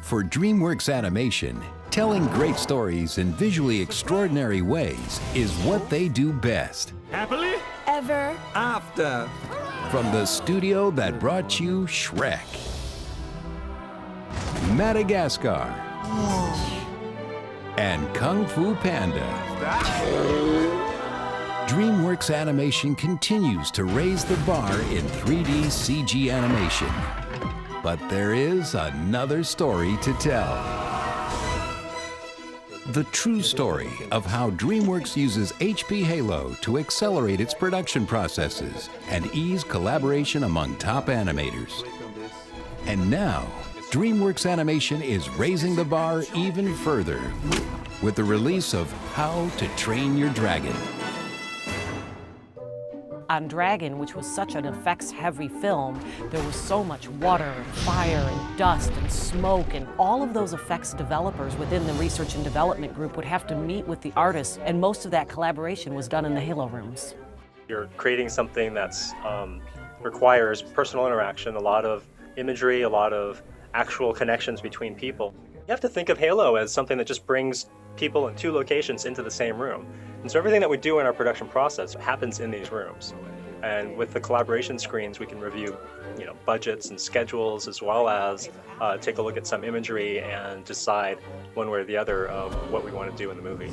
For DreamWorks Animation, telling great stories in visually extraordinary ways is what they do best. Happily Ever after. From the studio that brought you Shrek, Madagascar, and Kung Fu Panda, DreamWorks Animation continues to raise the bar in 3D CG animation. But there is another story to tell. The true story of how DreamWorks uses HP Halo to accelerate its production processes and ease collaboration among top animators. And now, DreamWorks Animation is raising the bar even further with the release of How to Train Your Dragon. On Dragon, which was such an effects-heavy film, there was so much water and fire and dust and smoke, and all of those effects developers within the research and development group would have to meet with the artists, and most of that collaboration was done in the Halo rooms. You're creating something that's requires personal interaction, a lot of imagery, a lot of actual connections between people. You have to think of Halo as something that just brings people in two locations into the same room. And so everything that we do in our production process happens in these rooms. And with the collaboration screens, we can review, budgets and schedules, as well as take a look at some imagery and decide one way or the other of what we want to do in the movie.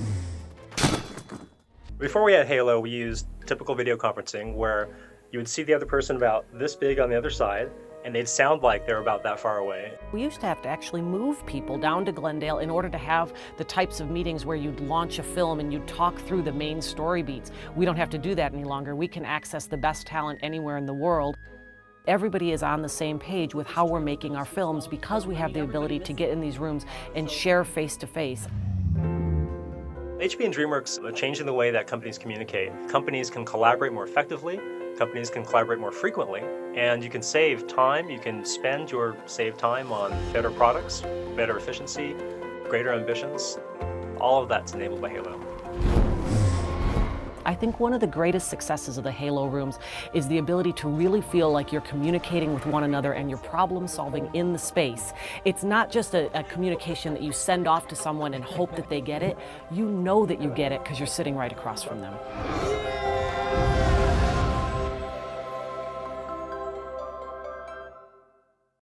Before we had Halo, we used typical video conferencing where you would see the other person about this big on the other side, and they'd sound like they're about that far away. We used to have to actually move people down to Glendale in order to have the types of meetings where you'd launch a film and you'd talk through the main story beats. We don't have to do that any longer. We can access the best talent anywhere in the world. Everybody is on the same page with how we're making our films because we have the ability to get in these rooms and share face-to-face. HP and DreamWorks are changing the way that companies communicate. Companies can collaborate more effectively, companies can collaborate more frequently, and you can save time. You can spend your saved time on better products, better efficiency, greater ambitions. All of that's enabled by Halo. I think one of the greatest successes of the Halo rooms is the ability to really feel like you're communicating with one another and you're problem solving in the space. It's not just a communication that you send off to someone and hope that they get it. You know that you get it because you're sitting right across from them.